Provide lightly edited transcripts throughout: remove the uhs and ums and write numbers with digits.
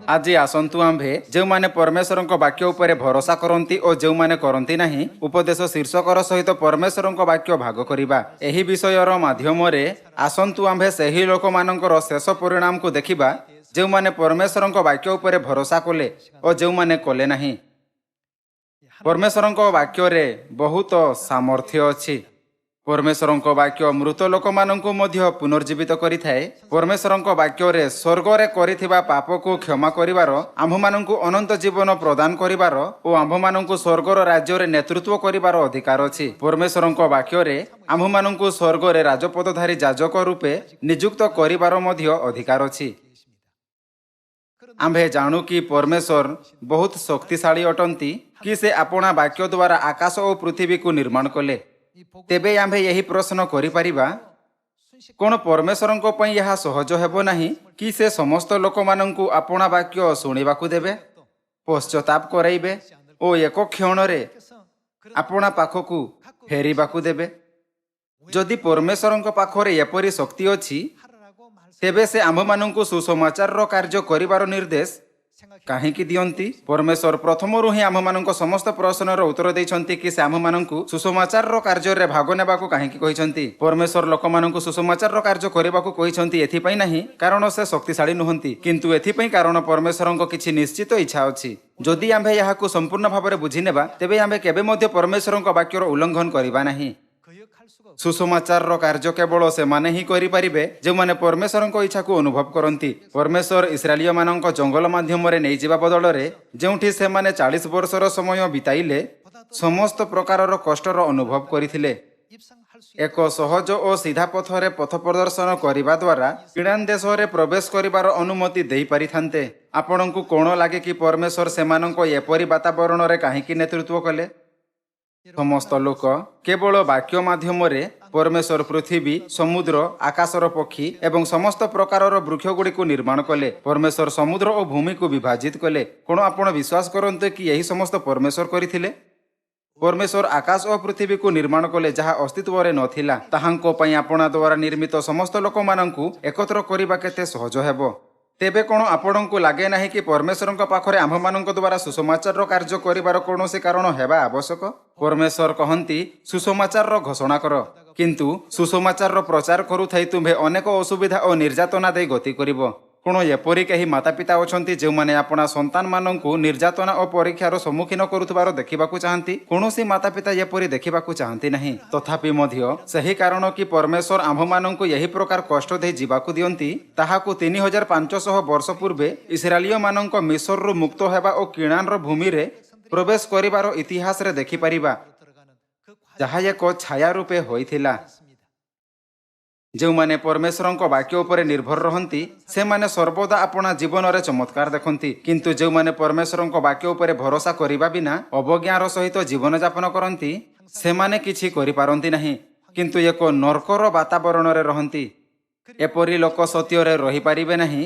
आज आसंतु आम्भे जो माने परमेश्वर वाक्य उपरे भरोसा करती और जो माने करती नहीं उपदेश शीर्षकर सहित परमेश्वर वाक्य भाग करिबा। एही विषयर माध्यम आसंतु आम्भे सही लोक मानकर शेष परिणाम को देखिबा जो माने परमेश्वर वाक्य उपरे भरोसा कले और जो माने कले नहीं। परमेश्वर वाक्य रे बहुत सामर्थ्य अछि। परमेश्वर वाक्य मृत लोक माननकु मध्य पुनर्जीवित करि थाए। परमेश्वर वाक्य रे स्वर्ग रे करिथिबा पाप को क्षमा करिवार, आम्भ माननकु अनंत जीवन प्रदान करिवार और आम्भ माननकु स्वर्गर राज्य रे नेतृत्व करिवार अधिकार अछि। परमेश्वर वाक्य रे आम्भ माननकु स्वर्ग रे राजपदधारी याजक रूपे नियुक्त करिवार मध्य अधिकार अछि। आम्भे जानू कि परमेश्वर बहुत शक्तिशाली अटंती कि से अपना वाक्य द्वारा आकाश और पृथ्वी को निर्माण कले। तेबे आम्भे यही प्रश्न करि परिबा, कोन परमेश्वर यह सहज हेबो नाही कि से समस्त लोक माननकु अपना वाक्य सुनिबाकु देबे, पश्चाताप कराइबे और एक क्षण रे अपना पाखकु फेरिबाकु देबे। जदि परमेश्वर पाखरे एपरि शक्ति अछि तेबे से आम्भ माननकु सुसमाचार कार्य करिवार निर्देश काहेकि दियंती? परमेश्वर प्रथमरु ही आम्भ माननक समस्त प्रश्नर उत्तर दैछंती कि से आम्भ माननकु सुसमाचार कार्य रे भाग नेबाकु काहेकि कहिछंती। परमेश्वर लोक माननकु सुसमाचार कार्य करिबाकु कहिछंती एथि पई नाही कारण से शक्तिशाली नुहंती, किंतु एथि पई कारण परमेश्वरक किछि निश्चित इच्छा अछि। जदि आम्भे याहाकु संपूर्ण भाबरे बुझि नेबा तेबे आम्भे केबे मध्ये परमेश्वरक वाक्यर उल्लंघन करिबा नाही। सुसमाचार कार्य केवल से माने ही करि परिबे जो माने परमेश्वर इच्छा को अनुभव करती। परमेश्वर इस्राएलिय मानक जंगल माध्यम रे नहीं जिबा बदल रे जेउठी से माने 40 वर्षर समय बिताइले समस्त प्रकारर कष्टर अनुभव करिथिले। एक सहज और सीधा पथरे पथ प्रदर्शन करिबा द्वारा किणान देश रे प्रवेश करिबार अनुमति देई परिथान्ते। आपणकु कोन लागे कि परमेश्वर सेमानक एपरि वातावरण रे काहेकि नेतृत्व कले? समस्त लोक केवल वाक्य माध्यम रे परमेश्वर पृथ्वी, समुद्र, आकाशर पक्षी एवं समस्त प्रकारर वृक्ष गुड़ी को निर्माण कले। परमेश्वर समुद्र और भूमि को विभाजित कले। कोन आपण विश्वास करते कि यही समस्त परमेश्वर करिथिले? परमेश्वर आकाश और पृथ्वी को निर्माण कले जहाँ अस्तित्व रे नथिला। ताहांको पई आपणा द्वारा निर्मित समस्त लोक माननकु एकत्र करिबा केते सहज हेबो। तेबे कोन आपणकु लागे नाही कि परमेश्वरक पाखरे आम्भ माननक द्वारा सुसमाचार कार्य करिबार कोनोसी कारण हेबा आवश्यक? परमेश्वर कहंती सुसमाचार घोषणा कर, किंतु सुसमाचार प्रचार करुथाई तुम्हे अनेक असुविधा और निर्यातना दे गति करिबो। कोन एपरि कही माता पिता अछंती जे माने आपना संतान माननकु निर्यातना और परीक्षार सम्मुखीन करुथबार देखिबाकु चाहंती? कोनोसी माता पिता एपरि देखिबाकु चाहंती नहीं। तथापि मध्य सही कारण कि परमेश्वर आम्भ माननकु यही प्रकार कष्ट दे जीवाकु दियंती ताहाकु 3500 वर्ष पूर्वे इस्राएलिय माननक मिस्र रु मुक्त हेबा और किणान रो भूमि रे प्रवेश करिबार इतिहास रे देखि परिबा, जहा एक छाया रूपे होइथिला। जो माने परमेश्वर वाक्य उपरे निर्भर रहंती से माने सर्वदा अपना जीवन रे चमत्कार देखंती, किंतु जो माने परमेश्वर वाक्य उपरे भरोसा करिबा बिना अवज्ञार सहित जीवन यापन करंती से माने किछि करि पारंती नाही, किंतु एक नरकर वातावरण रे रहंती। एपरि लोक सत्य रे रहि पारिबे नाही,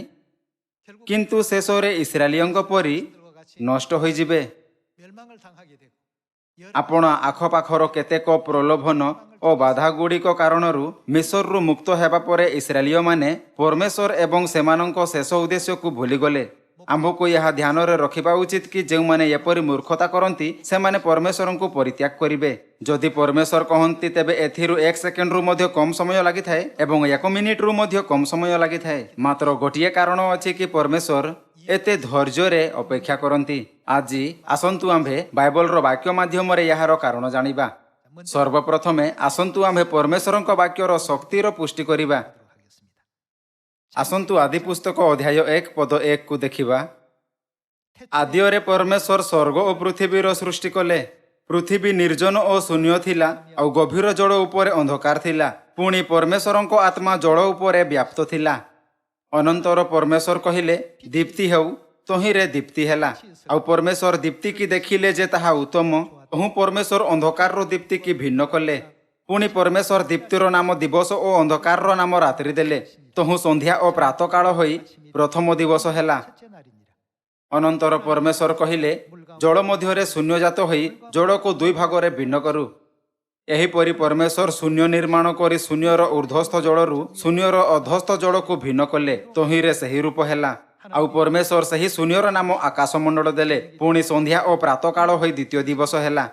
किंतु शेष रे इस्राएलियंक परि नष्ट होई जिबे। आपण आखपाखर केतेक प्रलोभन और बाधा गुड़िक कारणरू मिस्र मुक्त हेबा परे इस्राएलिय माने परमेश्वर एवं सेमानंक शेष उद्देश्य को भूली गले। आम्भको यह ध्यान रे रखिबा उचित कि जो माने एपरि मूर्खता करंती से माने परमेश्वर को परित्याग करिवे। जदि परमेश्वर कहंती तेबे एथिरु 1 सेकेंड रु मध्य कम समय लागि थाए एवं 1 मिनिट रु मध्य कम समय लागि थाए। मात्र गोटिए कारण अछि कि परमेश्वर एते धैर्य रे अपेक्षा करंती। आज आसंतु आम्भे बाइबल रो वाक्य माध्यम रे याहार कारण जानिबा। सर्वप्रथमे आसंतु आम्भे परमेश्वरक वाक्यर शक्तिर पुष्टि करिबा। आसंतु आदि पुस्तक अध्याय 1 पद 1 को देखिबा। आदिरे परमेश्वर स्वर्ग और पृथ्वीर सृष्टि कले। पृथ्वी निर्जन और शून्य थिला और गभीर जल उपरे अंधकार थिला। पुणी परमेश्वरक आत्मा जल उपरे व्याप्त थिला। अनंतर परमेश्वर कहिले दीप्ति हेउ, तहिरे दीप्ति हेला। और परमेश्वर दीप्ति की देखिले जे ताहा उत्तम। अहु परमेश्वर अंधकार रो दीप्ति की भिन्न कले। पुणी परमेश्वर दीप्तिर नाम दिवस और अंधकार रो नाम रात्रि देले। तहु संध्या और प्रातः काल होई प्रथम दिवस हेला। अनंतर परमेश्वर कहिले जल मध्यरे शून्यजात होई जल को 2 भाग रे भिन्न करू। एहीपरि परमेश्वर शून्य निर्माण करी शून्यर ऊर्ध्वस्थ जलरू शून्यर अधस्थ जल को भिन्न कले। तहिरे सही रूप हेला। आउ परमेश्वर सही शून्यर नाम आकाशमंडल देले। पुणी संध्या और प्रातः काल होई द्वितीय दिवस हैला।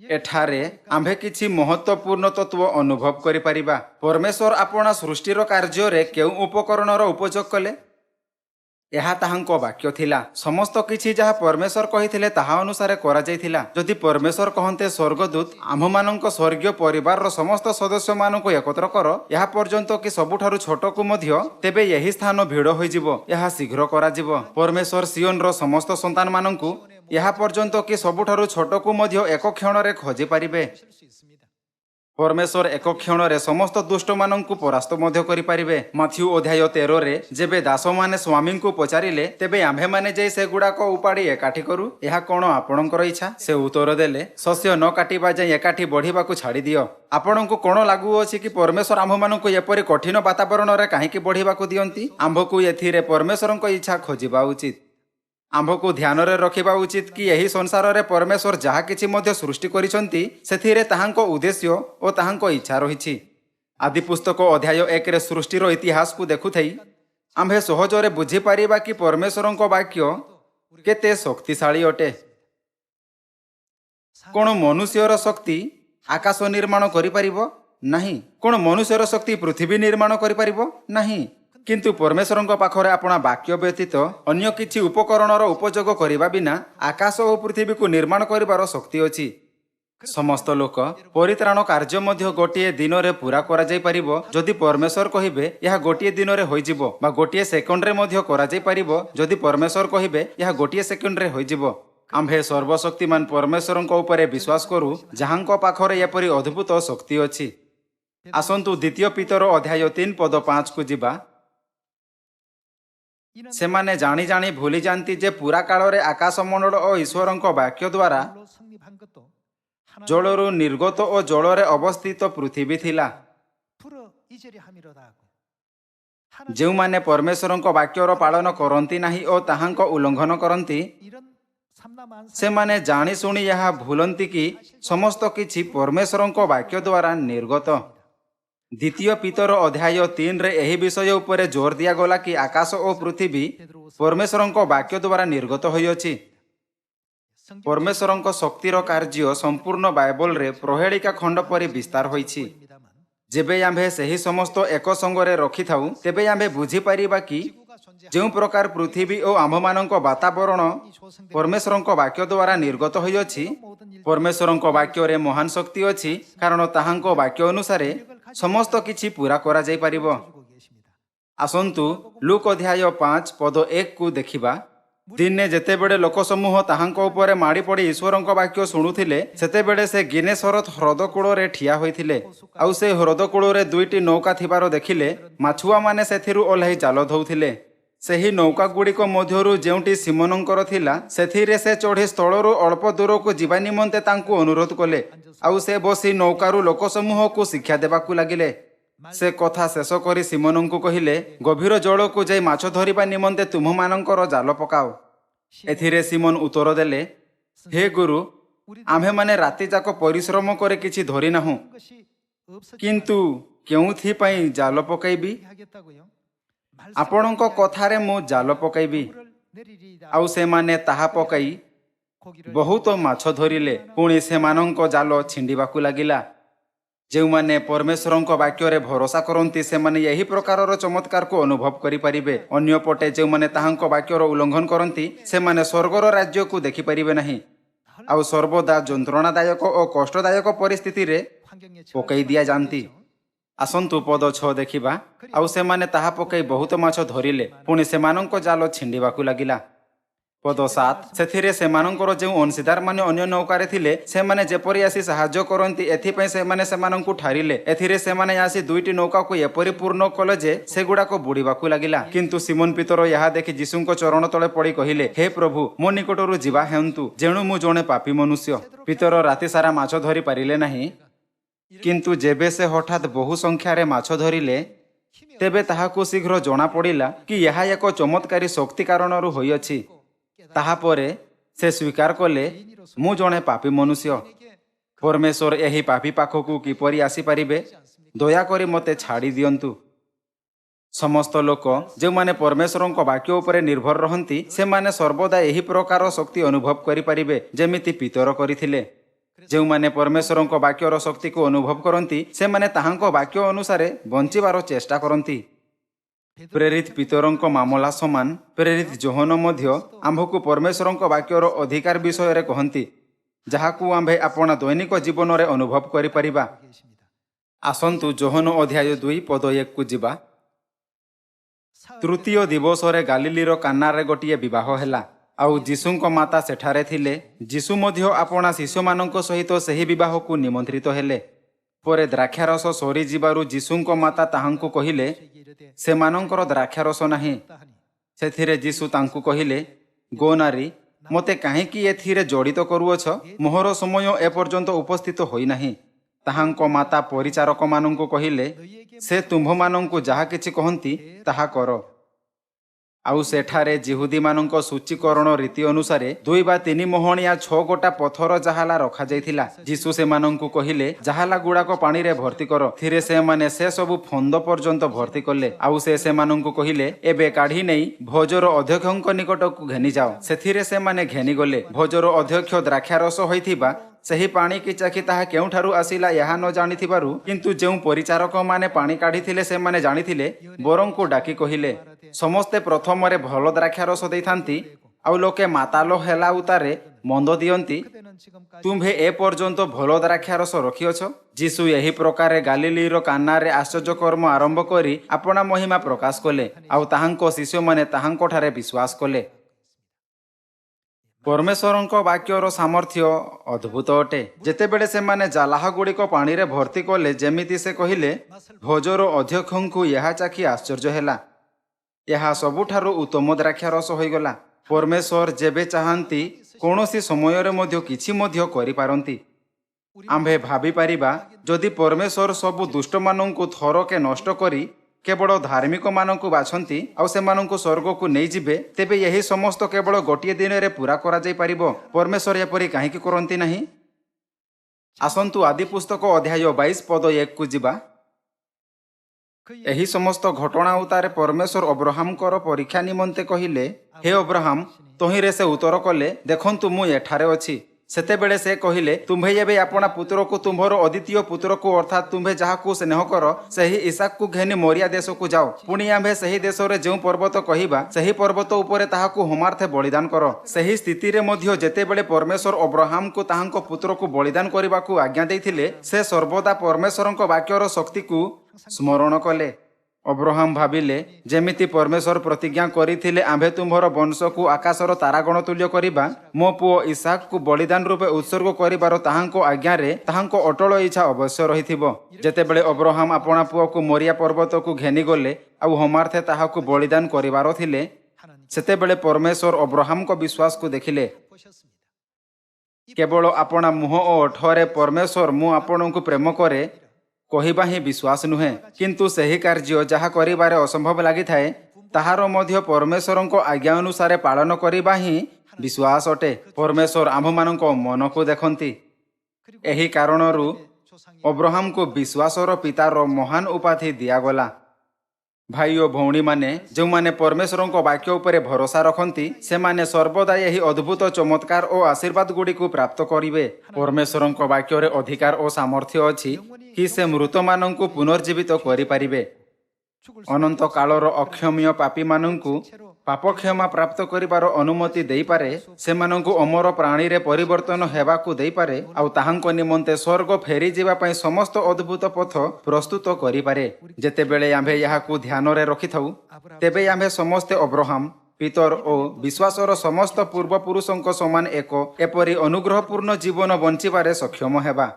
एठारे आम्भे किछि महत्वपूर्ण तत्व अनुभव करि परिबा। परमेश्वर आपणा सृष्टिर कार्य रे केउ उपकरणर उपयोग कले? यह ताहांको वाक्य थिला। समस्त किछि जहा परमेश्वर कहिथिले ताहा अनुसारे करा जाइथिला। जदि परमेश्वर कहन्ते स्वर्गदूत आम्भमानंक स्वर्गीय परिवार समस्त सदस्य मानक एकत्र कर यह पर्यंत कि सबुठारु छोट को मध्य, तेबे यही स्थान भिड़ होइजिबो। यह शीघ्र करा जिवो। परमेश्वर सियोन रो समस्त संतान मानंकु यह पर्यंत कि सबुठारु छोट को मध्य एक क्षण रे खोजि पारिबे। परमेश्वर एक क्षण रे समस्त दुष्ट मानंकु परास्त मध्य करि पारिबे। माथ्यू अध्याय 13 रे जेबे दास माने स्वामी को पचारिले तेबे आम्भे माने जे से गुडाक उपाड़ी एकाठी करू, यह कोन आपणकर इच्छा? से उत्तर देले, शस्य न काटिबा जे एकाठी बढ़िबाकू छाड़ी दियो। आपणको कोन लागू अछि कि परमेश्वर आम्भ मानंकु एपरि कठिन वातावरण रे काहेकि बढ़िबाकू दियंती? आम्भकू एथिरे परमेश्वरक इच्छा खोजिबा उचित। आम्भकू ध्यान रे रखिबा उचित कि यही संसार रे परमेश्वर जहा किछि मध्य सृष्टि करिसंती सेथिरे ताहांको उद्देश्य ओ ताहांको इच्छा रहिछि। आदि पुस्तक अध्याय 1 रे सृष्टिर इतिहास को देखुथै आम्भे सहजरे बुझी पारिबा कि परमेश्वरक वाक्य केते शक्तिशाली अटे। कोन मनुष्यर शक्ति आकाश निर्माण करि परिबो नाही? कोन मनुष्यर शक्ति पृथ्वी निर्माण करि परिबो नाही? किंतु परमेश्वरଙ୍କ पाखरे आपणा वाक्य व्यतीत अन्य किछि उपकरणर उपयोग करिबा बिना आकाश और पृथ्वी को निर्माण करिबार शक्ति अछि। समस्त लोक परित्राण कार्य मध्य गोटिए दिन रे पूरा करा जाय परिबो जदि परमेश्वर कहिबे यह गोटिए दिन रे होई जिवो, बा गोटिए सेकंड रे मध्य करा जाय परिबो जदि परमेश्वर कहिबे यह गोटिए सेकंड रे होई जिवो। आम्भे सर्वशक्तिमान परमेश्वरଙ୍କ उपरे विश्वास करू जहांको पाखरे एपरि अद्भुत शक्ति अछि। आसंतु द्वितीय पीतर अध्याय 3 पद 5 को जिबा। सेमाने जानी जानी भूली जानती जे पूरा काल रे आकाशमंडल और ईश्वरଙ୍କ वाक्य द्वारा जलरु निर्गत और जलरे अवस्थित पृथ्वी थिला। जो माने परमेश्वरଙ୍କ वाक्यर पालन करंती नाही और ताहांको उल्लंघन करंती से माने जानी सुनी यह भूलंती कि समस्त किछि परमेश्वरଙ୍କ वाक्य द्वारा निर्गत। द्वितीय पीतर अध्याय 3 रे एही विषय उपरे जोर दिया गला कि आकाश और पृथ्वी परमेश्वरଙ୍କ वाक्य द्वारा निर्गत होइअछि। परमेश्वरଙ୍କ शक्तिर कार्य संपूर्ण बाइबल रे प्रहेलिका खंड परि विस्तार होइछि। जेबे आम्भे सही समस्त एक संगरे रखि थाउ तेबे आम्भे बुझी पारिबा कि जो प्रकार पृथ्वी और आम्भमानंक वातावरण परमेश्वरଙ୍କ वाक्य द्वारा निर्गत होइअछि, परमेश्वरଙ୍କ वाक्य रे महान शक्ति अछि, कारण ताहांको वाक्य अनुसारे समस्त किछि पूरा करा जाय परिबो। आसंतु लूक अध्याय 5 पद 1 को देखिबा। दिने जेतेबेले लोक समूह ताहांको उपरे माड़ी पड़ी ईश्वरଙ୍କ वाक्य शुणुथिले सेतेबेले से गिनेसरत ह्रद कूଳରେ ठिया होइथिले। आउ से ह्रद कूଳରେ दुईटी नौका थिबारो देखिले। माछुआ माने सेथिरु ओल्हाई जाल धौथिले। सेही नौका गुड़िक मध्यरु जेउटी सिमोनंकर थिला सेथिरे से चढ़ी स्थलरु अल्प दूर को जीवा निमंते तांकु अनुरोध कले। आउ से बसी नौकारु लोक समूह को शिक्षा देबाकू लागिले। से कथा शेष करी सिमोनंकु कहिले, गभीर जल को जाई माछ धरिबा निमंते तुममानंकर जाल पकाओ। एथिरे सिमोन उत्तर देले, हे गुरु, आम्भे माने राति जाक परिश्रम करे किछि धरि नाहु, किंतु केउथि पई जाल पकाइबी? आपणଙ୍କ कथारे मु जाल पकाइबी। आउ से माने ताहा पकाई बहुत माछ धरिले। पुणी सेमानंक जाल छिंडिबाकू लागिला। जो माने परमेश्वरଙ୍କ वाक्य रे भरोसा करंती से माने यही प्रकारर चमत्कार को अनुभव करि परिबे। अन्य पटे जो माने ताहांक वाक्यर उल्लंघन करंती से माने स्वर्गर राज्य को देखि परिबे नाही। आउ सर्वदा जंत्रणादायक और कष्टदायक परिस्थिति रे पकाई दिया जानती। आसंतु पद 6 देखिबा। आउ से माने ताहा पकाई बहुत माछ धरिले। पुणी सेमानंक जाल छिंडिबाकू लागिला। पद 7 सेथिरे सेमानंकर जो अंशीदार माने अन्य नौकारे थिले से माने जेपरि आसी साहाय्य करंती एथिपई से माने सेमानंकु ठारिले। एथिरे से माने आसी दुईटी नौका को एपरि पूर्ण कले जे सेगुडाको बुडीबाकू लागिला। किंतु सिमोन पीतर यहा देखि यीशुंक चरण तळे पड़ी कहिले, हे प्रभु, मो निकटरु जीवा हेंतु, जेणु मु जणे पापी मनुष्य। पीतर राति सारा माछ धरि पारिले नाही। किंतु जेबे से हठात बहु संख्यारे माछ धरिले तेबे ताहाकू शीघ्र जना पड़िला कि यहा एक चमत्कारी शक्ति कारणरु होइअछि। ताहा परे से स्वीकार कले, मु जणे पापी मनुष्य। परमेश्वर एही पापी पाखकू किपरि आसी पारिबे? दया करी मते छाड़ी दियंतु। समस्त लोक जो माने परमेश्वर वाक्य उपरे निर्भर रहंती से माने सर्वदा यही प्रकार शक्ति अनुभव करिपारिबे जेमिति पितर करिथिले। जो माने परमेश्वर वाक्यर शक्ति को अनुभव करती से माने ताहांको वाक्य अनुसार बंचिबार चेष्टा करती। प्रेरित पितरंक मामला समान प्रेरित जोहन मध्य आंभको परमेश्वर वाक्यर अधिकार विषय रे कहंती जहाकू आंभे आपण दैनिक जीवन रे अनुभव करि परिबा। आसंतु जोहन अध्याय 2 पद 1 को जिबा। तृतीय दिवस रे गालिलीर काना रे गोटिए विवाह हैला आउ जीशुंको माता सेठारे थिले। जीशु मध्य आपणा शिशुमानंको सहित सही विवाह को निमंत्रित हेले। परे द्राक्षारस सरी जिबारु जीशुंको माता ताहांकु कहिले सेमानंकर द्राक्षारस नाही। सेथिरे जीशु तांकु कहिले गो नारी मते काहेकि एथिरे जड़ित करूअछ, मोहर समय एपर्यंत उपस्थित होई नाही। ताहांको माता परिचारक मानंकु कहिले से तुम्भ मानंकु जाहा किछि कहंती ताहा कर। आउ सेठारे जिहुदी मानंको सूचीकरण रीति अनुसार 2 वा 3 मोहणिया 6 गोटा पथर जहाला रखा जाइथिला। जीशु से मानंकु कहिले जहाला गुड़ाक पानी रे भर्ती कर। थिरे से माने से सबु फंद पर्यंत भर्ती कले। आउ से मानंकु कहिले एबे काढी नै भोजर अध्यक्षक निकटकु घेनी जाओ। सेथिरे से माने घेनी गले। भोजर अध्यक्ष द्राक्षारस होइथिबा सही पानी की चाखी ताहा केउठारु आसिला यहा न जानिथिबारु किंतु जेउ परिचारक माने पानी काढिथिले से माने जानिथिले बरंकु डाकी कहिले समस्ते प्रथम रे भल द्राक्षारस देइथांती आउ लोके मातालो हेला उतारे मंद दियंती। तुम्भे ए पर्यंत भल द्राक्षारस रखिअछ। जीशु यही प्रकार गालिलीर काना रे आश्चर्य कर्म आरंभ करी आपणा महिमा प्रकाश कले आउ ताहांको शिष्य माने ताहांको ठारे विश्वास कले। परमेश्वरंको वाक्यर सामर्थ्य अद्भुत अटे। जेतेबेले से माने जालाह गुड़िक पानी रे भर्ती कले जेमिति से कहिले भोजर अध्यक्षंकु यहा चाखी आश्चर्य हेला। यहा सबुठारु उत्तम द्राक्षारस होइगला। परमेश्वर जेबे चाहंती कोनोसी समय रे मध्य किछि मध्य करि पारंती। आम्भे भाबी पारिबा जदि परमेश्वर सबु दुष्ट मानंकु थरके नष्ट करी केवल धार्मिक मानंकु बाछंती आउ सेमानंकु स्वर्ग को नहीं जिबे तेबे यही समस्त केवल गोटिए दिन रे पूरा करा जाई परिबो। परमेश्वर एपरि काहेकि करंती नाही। आसंतु आदि पुस्तक अध्याय 22 पद 1 को जिबा। एही समस्त घटना उतारे परमेश्वर अब्राहम कर परीक्षा निमंते कहिले हे अब्राहम तहिरे से उत्तर कले देखंतु मु एठारे अछि। सेतेबेले से कहिले तुम्भे एबे आपणा पुत्र को तुम्भर अद्वितीय पुत्र को अर्थात तुम्भे जाहाकू स्नेह कर सही इसाक को घेनी मोरिया देश को जाओ। पुणी आम्भे सही देश रे जो पर्वत कहिबा सही पर्वत उपरे ताहाकू होमार्थे बलिदान कर। सही स्थिति रे मध्य जेतेबेले परमेश्वर अब्राहम को ताहांको पुत्र को बलिदान करबाकू आज्ञा देइथिले से सर्वदा परमेश्वरंको वाक्यर शक्ति को स्मरण कले। अब्राहम भाविले जेमिति परमेश्वर प्रतिज्ञा करिथिले आम्भे तुम्भर वंश को आकाशर तारागण तुल्य करिबा मो पुओ इसाक को बलिदान रूपे उत्सर्ग करिबार ताहांको आज्ञा रे ताहांको अटल इच्छा अवश्य रहिथिबो। जेतेबेले अब्राहम आपणा पुओ को मोरिया पर्वत को घेनी गले आउ होमार्थे ताहाकू बलिदान करिबार थिले सेतेबेले परमेश्वर अब्राहम को विश्वास को देखिले। केवल आपणा मुह ओ ओठरे परमेश्वर मु आपणको प्रेम करे कहिबा ही विश्वास नुहे किंतु सही कार्य जहा करिबारे असंभव लागि थाए ताहार मध्य परमेश्वरंको आज्ञा अनुसार पालन करिबा ही विश्वास अटे। परमेश्वर आम्भ मानंको मन को देखंती। एही कारणरू अब्राहम को विश्वासर पितार महान उपाधि दियागला। भाई और भौणी माने जो माने परमेश्वरंको वाक्य उपरे भरोसा रखंती से माने सर्वदा यही अद्भुत चमत्कार और आशीर्वाद गुडी को प्राप्त करिवे। परमेश्वरंको वाक्य रे अधिकार और सामर्थ्य अछि कि से मृत मानंकु पुनर्जीवित करि पारिबे। अनंत कालर अक्षम्य पापी मानंकु पाप क्षमा प्राप्त करिबार अनुमति देई पारे। सेमानंकु अमर प्राणी रे परिवर्तन हेबाकू देई पारे आउ ताहांको निमंते स्वर्ग फेरी जिबा पई समस्त अद्भुत पथ प्रस्तुत करि पारे। जेतेबेले आम्भे याहाकू ध्यान रे रखिथाउ तेबे आम्भे समस्त अब्राहम पितर ओ विश्वासर समस्त पूर्व पुरुषंक समान एक एपरि अनुग्रहपूर्ण जीवन बंचिबारे सक्षम हेबा।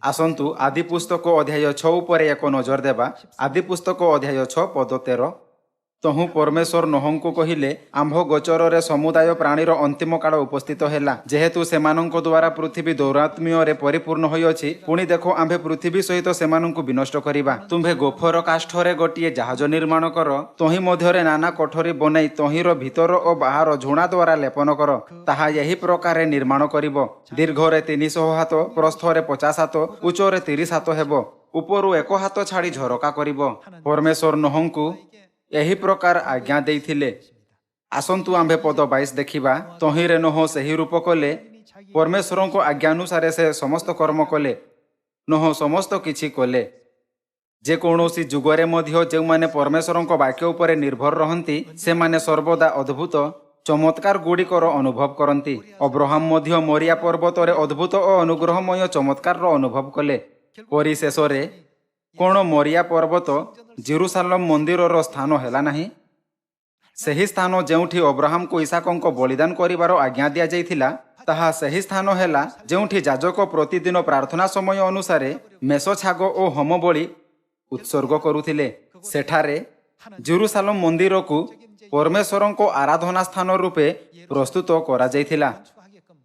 आसंतु आदि पुस्तक अध्याय 6 उपरे एक नजर देबा। आदि पुस्तक अध्याय 6 पद 13। ତହୁଁ ପରମେଶ୍ୱର ନୋହଙ୍କୁ କହିଲେ, ଆମ୍ଭ ଗୋଚରରେ ସମୁଦାୟ ପ୍ରାଣୀର ଅନ୍ତିମ କାଳ ଉପସ୍ଥିତ ହେଲା। ଯେହେତୁ ସେମାନଙ୍କ ଦ୍ୱାରା ପୃଥିବୀ ଦୌରାତ୍ମ୍ୟରେ ପରିପୂର୍ଣ୍ଣ ହୋଇଅଛି, ପୁଣି ଦେଖ ଆମ୍ଭେ ପୃଥିବୀ ସହିତ ସେମାନଙ୍କୁ ବିନଷ୍ଟ କରିବା। ତୁମ୍ଭେ ଗୋଫର କାଷ୍ଠରେ ଗୋଟିଏ ଜାହାଜ ନିର୍ମାଣ କର, ତହିଁ ମଧ୍ୟରେ ନାନା କୋଠରୀ ବନାଇ ତହିଁର ଭିତର ଓ ବାହାର ଝୁଣା ଦ୍ୱାରା ଲେପନ କର। ତାହା ଏହି ପ୍ରକାରେ ନିର୍ମାଣ କରିବ। ଦୀର୍ଘରେ 300 ହାତ, ପ୍ରସ୍ଥରେ 50 ହାତ, ଉଚ୍ଚରେ 30 ହାତ ହେବ। ଉପରୁ 1 ହାତ ଛାଡ଼ି ଝରକା କରିବ। ପରମେଶ୍ୱର ନୋହଙ୍କୁ ଏହି ପ୍ରକାର ଆଜ୍ଞା ଦେଇଥିଲେ। ଆସନ୍ତୁ ଆମ୍ଭେ ପଦ 22 ଦେଖିବା। ତହିଁରେ ନୋହ ସେହି ରୂପ କଲେ। ପରମେଶ୍ୱରଙ୍କ ଆଜ୍ଞାନୁସାରେ ସେ ସମସ୍ତ କର୍ମ କଲେ। ନୋହ ସମସ୍ତ କିଛି କଲେ। ଯେକୌଣସି ଯୁଗରେ ମଧ୍ୟ ଯେଉଁମାନେ ପରମେଶ୍ୱରଙ୍କ ବାକ୍ୟ ଉପରେ ନିର୍ଭର ରହନ୍ତି, ସେମାନେ ସର୍ବଦା ଅଦ୍ଭୁତ ଚମତ୍କାର ଗୁଡ଼ିକର ଅନୁଭବ କରନ୍ତି। ଅବ୍ରାହମ ମଧ୍ୟ ମୋରିଆ ପର୍ବତରେ ଅଦ୍ଭୁତ ଓ ଅନୁଗ୍ରହମୟ ଚମତ୍କାରର ଅନୁଭବ କଲେ। ପରିଶେଷରେ କ'ଣ ମୋରିଆ ପର୍ବତ ଜେରୁସାଲେମ ମନ୍ଦିରର ସ୍ଥାନ ହେଲା ନାହିଁ? ସେହି ସ୍ଥାନ ଯେଉଁଠି ଅବ୍ରାହମକୁ ଇସାକଙ୍କ ବଳିଦାନ କରିବାର ଆଜ୍ଞା ଦିଆଯାଇଥିଲା, ତାହା ସେହି ସ୍ଥାନ ହେଲା ଯେଉଁଠି ଯାଜକ ପ୍ରତିଦିନ ପ୍ରାର୍ଥନା ସମୟ ଅନୁସାରେ ମେଷ ଛାଗ ଓ ହୋମ ବଳି ଉତ୍ସର୍ଗ କରୁଥିଲେ। ସେଠାରେ ଜେରୁସାଲେମ ମନ୍ଦିରକୁ ପରମେଶ୍ୱରଙ୍କ ଆରାଧନା ସ୍ଥାନ ରୂପେ ପ୍ରସ୍ତୁତ କରାଯାଇଥିଲା।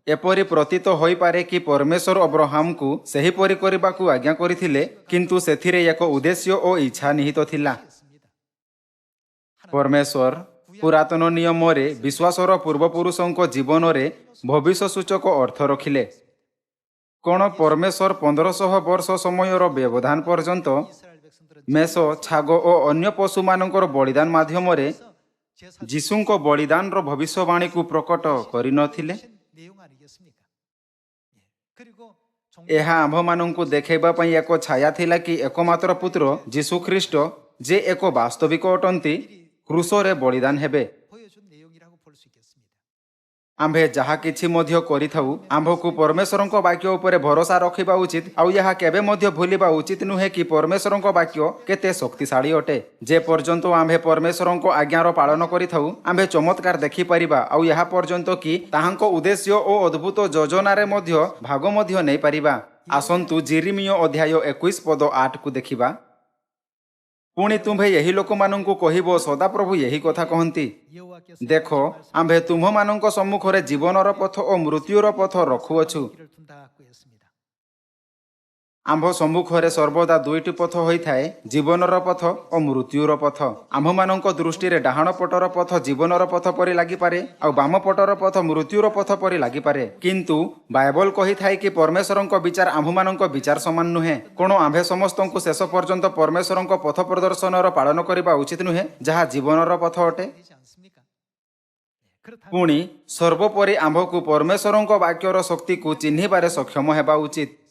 ଏପରି ପ୍ରତୀତ ହୋଇପାରେ କି ପରମେଶ୍ୱର ଅବ୍ରାହମକୁ ସେହିପରି କରିବାକୁ ଆଜ୍ଞା କରିଥିଲେ, କିନ୍ତୁ ସେଥିରେ ଏକ ଉଦ୍ଦେଶ୍ୟ ଓ ଇଚ୍ଛା ନିହିତ ଥିଲା। ପରମେଶ୍ୱର ପୁରାତନ ନିୟମରେ ବିଶ୍ୱାସର ପୂର୍ବପୁରୁଷଙ୍କ ଜୀବନରେ ଭବିଷ୍ୟ ସୂଚକ ଅର୍ଥ ରଖିଲେ। କ'ଣ ପରମେଶ୍ୱର 1500 ବର୍ଷ ସମୟର ବ୍ୟବଧାନ ପର୍ଯ୍ୟନ୍ତ ମେଷ ଛାଗ ଓ ଅନ୍ୟ ପଶୁମାନଙ୍କର ବଳିଦାନ ମାଧ୍ୟମରେ ଯୀଶୁଙ୍କ ବଳିଦାନର ଭବିଷ୍ୟବାଣୀକୁ ପ୍ରକଟ କରିନଥିଲେ? ଏହା ଆମ୍ଭମାନଙ୍କୁ ଦେଖାଇବା ପାଇଁ ଏକ ଛାୟା ଥିଲା କି ଏକମାତ୍ର ପୁତ୍ର ଯୀଶୁଖ୍ରୀଷ୍ଟ, ଯେ ଏକ ବାସ୍ତବିକ ଅଟନ୍ତି, କ୍ରୁଶରେ ବଳିଦାନ ହେବେ। ଆମ୍ଭେ ଯାହା କିଛି ମଧ୍ୟ କରିଥାଉ, ଆମ୍ଭକୁ ପରମେଶ୍ୱରଙ୍କ ବାକ୍ୟ ଉପରେ ଭରସା ରଖିବା ଉଚିତ। ଆଉ ଏହା କେବେ ମଧ୍ୟ ଭୁଲିବା ଉଚିତ ନୁହେଁ କି ପରମେଶ୍ୱରଙ୍କ ବାକ୍ୟ କେତେ ଶକ୍ତିଶାଳୀ ଅଟେ। ଯେ ପର୍ଯ୍ୟନ୍ତ ଆମ୍ଭେ ପରମେଶ୍ୱରଙ୍କ ଆଜ୍ଞାର ପାଳନ କରିଥାଉ, ଆମ୍ଭେ ଚମତ୍କାର ଦେଖିପାରିବା। ଆଉ ଏହା ପର୍ଯ୍ୟନ୍ତ କି ତାହାଙ୍କ ଉଦ୍ଦେଶ୍ୟ ଓ ଅଦ୍ଭୁତ ଯୋଜନାରେ ମଧ୍ୟ ଭାଗ ମଧ୍ୟ ନେଇପାରିବା। ଆସନ୍ତୁ ଯେରେମିୟ ଅଧ୍ୟାୟ 21 ପଦ 8କୁ ଦେଖିବା। ପୁଣି ତୁମ୍ଭେ ଏହି ଲୋକମାନଙ୍କୁ କହିବ, ସଦାପ୍ରଭୁ ଏହି କଥା କହନ୍ତି, ଦେଖ, ଆମ୍ଭେ ତୁମ୍ଭମାନଙ୍କ ସମ୍ମୁଖରେ ଜୀବନର ପଥ ଓ ମୃତ୍ୟୁର ପଥ ରଖୁଅଛୁ। ଆମ୍ଭ ସମ୍ମୁଖରେ ସର୍ବଦା 2ଟି ପଥ ହୋଇଥାଏ, ଜୀବନର ପଥ ଓ ମୃତ୍ୟୁର ପଥ। ଆମ୍ଭମାନଙ୍କ ଦୃଷ୍ଟିରେ ଡାହାଣ ପଟର ପଥ ଜୀବନର ପଥ ପରି ଲାଗିପାରେ, ଆଉ ବାମ ପଟର ପଥ ମୃତ୍ୟୁର ପଥ ପରି ଲାଗିପାରେ। କିନ୍ତୁ ବାଇବଲ କହିଥାଏ କି ପରମେଶ୍ୱରଙ୍କ ବିଚାର ଆମ୍ଭମାନଙ୍କ ବିଚାର ସମାନ ନୁହେଁ। କ'ଣ ଆମ୍ଭେ ସମସ୍ତଙ୍କୁ ଶେଷ ପର୍ଯ୍ୟନ୍ତ ପରମେଶ୍ୱରଙ୍କ ପଥ ପ୍ରଦର୍ଶନର ପାଳନ କରିବା ଉଚିତ ନୁହେଁ, ଯାହା ଜୀବନର ପଥ ଅଟେ? ପୁଣି ସର୍ବୋପରି ଆମ୍ଭକୁ ପରମେଶ୍ୱରଙ୍କ ବାକ୍ୟର ଶକ୍ତିକୁ ଚିହ୍ନିବାରେ ସକ୍ଷମ ହେବା ଉଚିତ।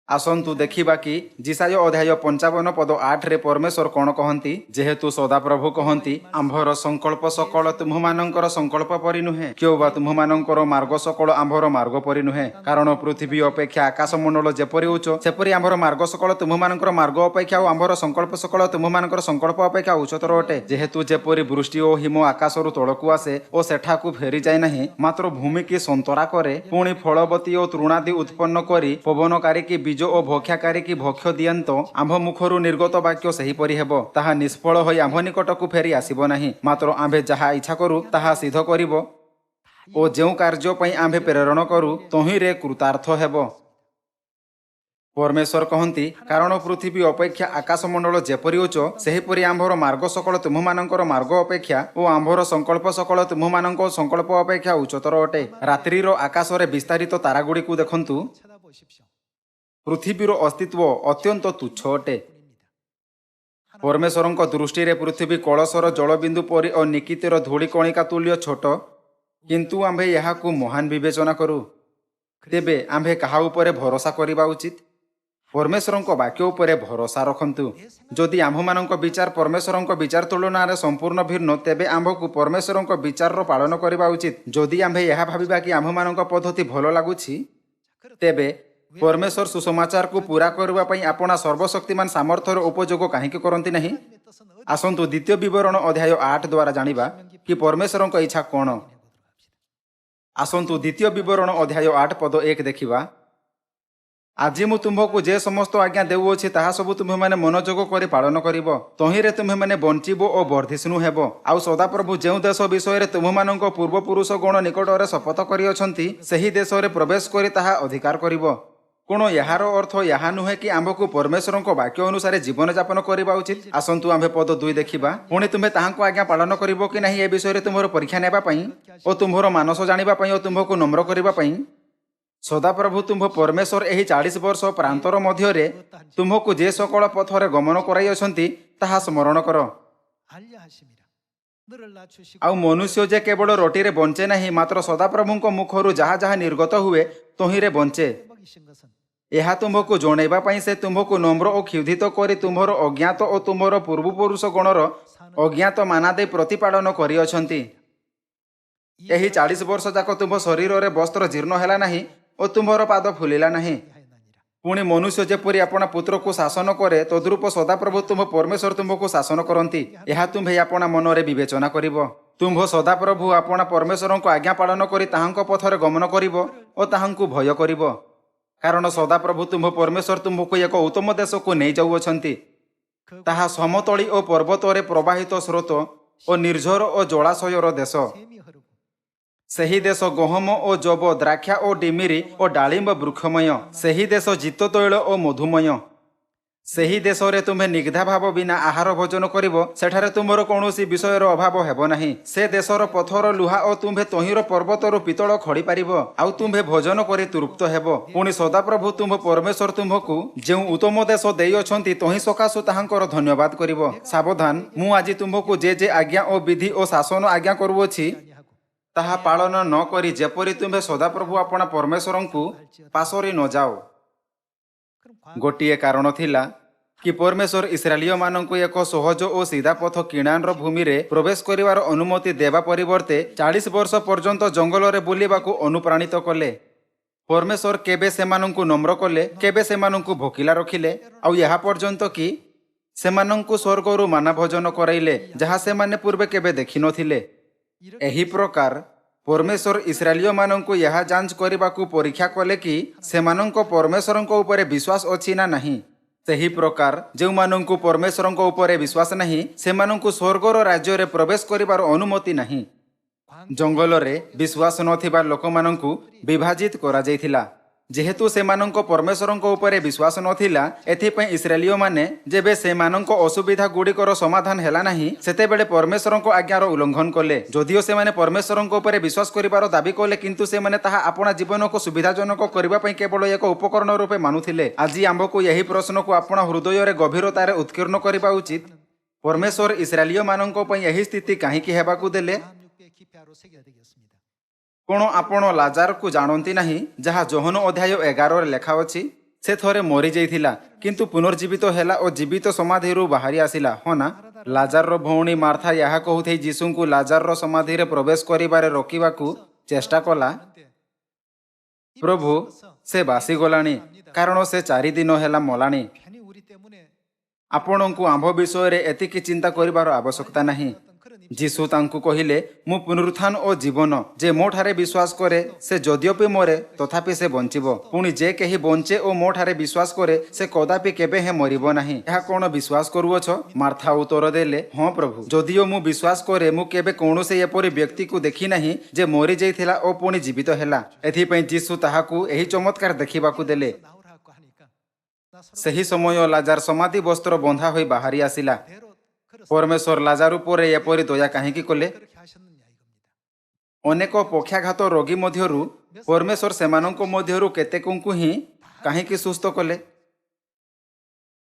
ଆସନ୍ତୁ ଦେଖିବା କି ଯିଶାୟ ଅଧ୍ୟାୟ 55 ପଦ 8ରେ ପରମେଶ୍ୱର କ'ଣ କହନ୍ତି। ଯେହେତୁ ସଦାପ୍ରଭୁ କହନ୍ତି, ଆମ୍ଭର ସଂକଳ୍ପ ସକଳ ତୁମ୍ଭମାନଙ୍କର ସଂକଳ୍ପ ପରି ନୁହେଁ, କିମ୍ବା ତୁମ୍ଭମାନଙ୍କର ମାର୍ଗ ସକଳ ଆମ୍ଭର ମାର୍ଗ ପରି ନୁହେଁ। କାରଣ ପୃଥିବୀ ଅପେକ୍ଷା ଆକାଶମଣ୍ଡଳ ଯେପରି ଉଚ୍ଚ, ସେପରି ଆମ୍ଭର ମାର୍ଗ ସକଳ ତୁମ୍ଭମାନଙ୍କର ମାର୍ଗ ଅପେକ୍ଷା ଓ ଆମ୍ଭର ସଂକଳ୍ପ ସକଳ ତୁମ୍ଭମାନଙ୍କର ସଂକଳ୍ପ ଅପେକ୍ଷା ଉଚ୍ଚତର ଅଟେ। ଯେହେତୁ ଯେପରି ବୃଷ୍ଟି ଓ ହିମ ଆକାଶରୁ ତଳକୁ ଆସେ ଓ ସେଠାକୁ ଫେରିଯାଏ ନାହିଁ, ମାତ୍ର ଭୂମିକି ସନ୍ତରା କରେ, ପୁଣି ଫଳବତୀ ଓ ତୃଣାଦି ଉତ୍ପନ୍ନ କରି ପବନକାରୀ କି ବୀଜ ଓ ଭକ୍ଷାକାରୀ କି ଭକ୍ଷ୍ୟ ଦିଅନ୍ତ, ଆମ୍ଭ ମୁଖରୁ ନିର୍ଗତ ବାକ୍ୟ ସେହିପରି ହେବ। ତାହା ନିଷ୍ଫଳ ହୋଇ ଆମ୍ଭ ନିକଟକୁ ଫେରି ଆସିବ ନାହିଁ, ମାତ୍ର ଆମ୍ଭେ ଯାହା ଇଚ୍ଛା କରୁ ତାହା ସିଦ୍ଧ କରିବ ଓ ଯେଉଁ କାର୍ଯ୍ୟ ପାଇଁ ଆମ୍ଭେ ପ୍ରେରଣ କରୁ ତହିଁରେ କୃତାର୍ଥ ହେବ। ପରମେଶ୍ୱର କହନ୍ତି, କାରଣ ପୃଥିବୀ ଅପେକ୍ଷା ଆକାଶମଣ୍ଡଳ ଯେପରି ଉଚ୍ଚ, ସେହିପରି ଆମ୍ଭର ମାର୍ଗ ସକଳ ତୁମ୍ଭମାନଙ୍କର ମାର୍ଗ ଅପେକ୍ଷା ଓ ଆମ୍ଭର ସଂକଳ୍ପ ସକଳ ତୁମ୍ଭମାନଙ୍କ ସଂକଳ୍ପ ଅପେକ୍ଷା ଉଚ୍ଚତର ଅଟେ। ରାତ୍ରିର ଆକାଶରେ ବିସ୍ତାରିତ ତାରାଗୁଡ଼ିକୁ ଦେଖନ୍ତୁ। ପୃଥିବୀର ଅସ୍ତିତ୍ୱ ଅତ୍ୟନ୍ତ ତୁଚ୍ଛ ଅଟେ। ପରମେଶ୍ୱରଙ୍କ ଦୃଷ୍ଟିରେ ପୃଥିବୀ କଳସର ଜଳବିନ୍ଦୁ ପରି ଓ ନିକିତିର ଧୂଳି କଣିକା ତୁଲ୍ୟ ଛୋଟ, କିନ୍ତୁ ଆମ୍ଭେ ଏହାକୁ ମହାନ ବିବେଚନା କରୁ। ତେବେ ଆମ୍ଭେ କାହା ଉପରେ ଭରସା କରିବା ଉଚିତ? ପରମେଶ୍ୱରଙ୍କ ବାକ୍ୟ ଉପରେ ଭରସା ରଖନ୍ତୁ। ଯଦି ଆମ୍ଭମାନଙ୍କ ବିଚାର ପରମେଶ୍ୱରଙ୍କ ବିଚାର ତୁଳନାରେ ସମ୍ପୂର୍ଣ୍ଣ ଭିନ୍ନ, ତେବେ ଆମ୍ଭକୁ ପରମେଶ୍ୱରଙ୍କ ବିଚାରର ପାଳନ କରିବା ଉଚିତ। ଯଦି ଆମ୍ଭେ ଏହା ଭାବିବା କି ଆମ୍ଭମାନଙ୍କ ପଦ୍ଧତି ଭଲ ଲାଗୁଛି, ତେବେ ପରମେଶ୍ୱର ସୁସମାଚାରକୁ ପୂରା କରିବା ପାଇଁ ଆପଣା ସର୍ବଶକ୍ତିମାନ ସାମର୍ଥ୍ୟର ଉପଯୋଗ କାହିଁକି କରନ୍ତି ନାହିଁ? ଆସନ୍ତୁ ଦ୍ୱିତୀୟ ବିବରଣ ଅଧ୍ୟାୟ 8 ଦ୍ୱାରା ଜାଣିବା କି ପରମେଶ୍ୱରଙ୍କ ଇଚ୍ଛା କ'ଣ। ଆସନ୍ତୁ ଦ୍ୱିତୀୟ ବିବରଣ ଅଧ୍ୟାୟ 8 ପଦ 1 ଦେଖିବା। आज मु तुम्हें जे समस्त आज्ञा देउछि ताहा सब तुम्हें माने मनोयोग करी पालन करिवो तहिरे तुम्हें माने बंचिबो ओ वर्धिष्णु हेबो आउ सदाप्रभु जेउ देश विषय तुम मानक पूर्वपुरुष गण निकटरे शपथ करिअछंती ସେହି ଦେଶରେ ପ୍ରବେଶ କରି ତାହା ଅଧିକାର କରିବ। कोण यार अर्थ यह नुहे कि आंभको परमेश्वर वाक्य अनुसार जीवन यापन करवा उचित। आसतु आंभे पद 2 देखा पुणी तुम्हें ताहांको आज्ञा पालन करिवो कि नहीं ए विषय तुम्हार परीक्षा नेबापी और तुम्हार मानस जानापी और तुमको नम्र करने सदाप्रभु तुम परमेश्वर यही 40 वर्ष प्रांतर मध्य तुमको जे सकल पथरे गमन कराई ताहा स्मरण कर। आउ मनुष्य जे केवल रोटी बंचे नहीं मात्र सदाप्रभु मुखर जहाँ जहाँ निर्गत हुए तहिरे बंचे। यह तुमको जनइबा से तुमको नम्र और क्षुधित कर तुम्हार अज्ञात और तुम्हार पूर्वपुरुष गणर अज्ञात माना दे प्रतिपालन करिअछंती। यही 40 वर्ष जाक तुम शरीर रे वस्त्र जीर्ण हैला नहीं और तुम्हार पाद फुलिला नहीं। पुणी मनुष्य जेपरी अपना पुत्र को शासन करे तद्रूप सदाप्रभु तुम परमेश्वर तुमको शासन करती। यह तुम्हें अपना मन रे विवेचना करिवो। तुम सदाप्रभु अपना परमेश्वर को आज्ञा पालन करी ताहांको पथरे गमन करिवो और ताहांको भय करिवो। कारण सदाप्रभु तुम परमेश्वर तुमको एक उत्तम देश को नहीं जाऊछंती ताहा समतली और पर्वतरे प्रवाहित स्रोत और निर्झर और जलाशयर देश। सही देश गहम और जब द्राक्षा और डिमिरी और डालिंब वृक्षमय। सही देश जित तैल और मधुमय। सही देश रे तुम्हें निग्धा भाव बिना आहार भोजन करिवो सेठारे तुमर कौनसी विषयर अभाव हेबो नहीं। से देशर पथर लुहा और तुम्हें तहिर पर्वतर पितल खड़ी पारिबो आउ तुम्हें भोजन करी तृप्त हेबो। पुणी सदाप्रभु तुम परमेश्वर तुमको जो उत्तम देश देइअछंती तहि सकाशु ताहांकर धन्यवाद करिवो। सावधान मु आज तुमको जे आज्ञा और विधि और शासन आज्ञा करुअछि ताहा पालन न करी जेपरी तुम्हें सदाप्रभु अपना परमेश्वर को पासरी न जाओ। गोटे कारण थिला कि परमेश्वर इस्राएलिय मानक एक सहज और सीधा पथ किणानर भूमि रे प्रवेश करिवार अनुमति देवा परिवर्ते 40 वर्ष पर्यंत जंगल रे बुलिबाकू अनुप्राणित कले। परमेश्वर केबे सेमानंकु नम्र कले केबे सेमानंकु भोकिला रखिले आउ यहाँ पर्यंत कि सेमानंकु स्वर्गरु माना भोजन कराइले जहाँ से माने पूर्वे केबे देखि नथिले। एही प्रकार परमेश्वर इस्राएलिय मानक यह जांच करने परीक्षा कले कि सेमानंको परमेश्वर उपरे विश्वास अछि ना नहीं। सही प्रकार जो मानक परमेश्वर उपरे विश्वास नहीं सेमानंको स्वर्गर राज्य रे प्रवेश करिवार अनुमति नहीं। जंगल रे विश्वास नथिबा लोक मानकु विभाजित करा जायथिला जेहेतु सेमानंको परमेश्वर उपरे विश्वास नथिला। एथिपई इस्राएलिय माने जेबे सेमानंको असुविधा गुड़िकर समाधान हैला नहीं सेतेबेले परमेश्वर को आज्ञार उल्लंघन कले। जदिओ से माने परमेश्वर उपरे विश्वास करिवार दाबी कले किंतु से माने ताहा अपना जीवन को सुविधाजनक करबा पई केवल एक उपकरण रूपे मानुथिले। आज आंबको यही प्रश्न को अपना हृदय रे गभीरतार उत्कीर्ण करबा उचित। परमेश्वर इस्राएलिय मानक पई यही स्थिति काहेकि हेबाकू देले। कोण आपण लाजार को जानती नहीं जहाँ जोहन अध्याय 11 लेखा अछि से थोरे मरी जाइथिला किंतु पुनर्जीवित हैला और जीवित समाधि बाहरी आसिला। हाँ ना लाजार रो भौणी मार्था यह कहूथई जीसु को लाजार रो समाधि रे प्रवेश करिबारे रोकिबाकू चेष्टा कला। प्रभु से बासी गलानी कारण से 4 दिन हैला मलानी। आपणको आंभ विषय रे एतिकी चिंता करिबार आवश्यकता नहीं। जीशु तांकु कहिले मु पुनरुत्थान और जीवन जे मोठारे विश्वास करे से जद्यपि मरे तथापि से बंचिबो। पुणी जे केही बंचे और मोठारे विश्वास करे से कदापि केबे हे मरिबो नाही। यह कोन विश्वास करूअछ? मार्था उत्तर देले हाँ प्रभु जदिओ मु विश्वास करे मु केबे कौनसे एपरि व्यक्ति को देखि नाही जे मरि जाइथिला और पुणी जीवित हैला। एथिपई जीशु ताहाकू एही चमत्कार देखिबाकू देले। सही समय लाजार समाधि वस्त्र बंधा होई बाहरी आसिला। परमेश्वर लाजार उपरे एपरि दया काहेकि कले? अनेक पक्षाघात रोगी मध्यरु परमेश्वर सेमानंको मध्यरु केतेकंकु ही काहेकि सुस्थ कले?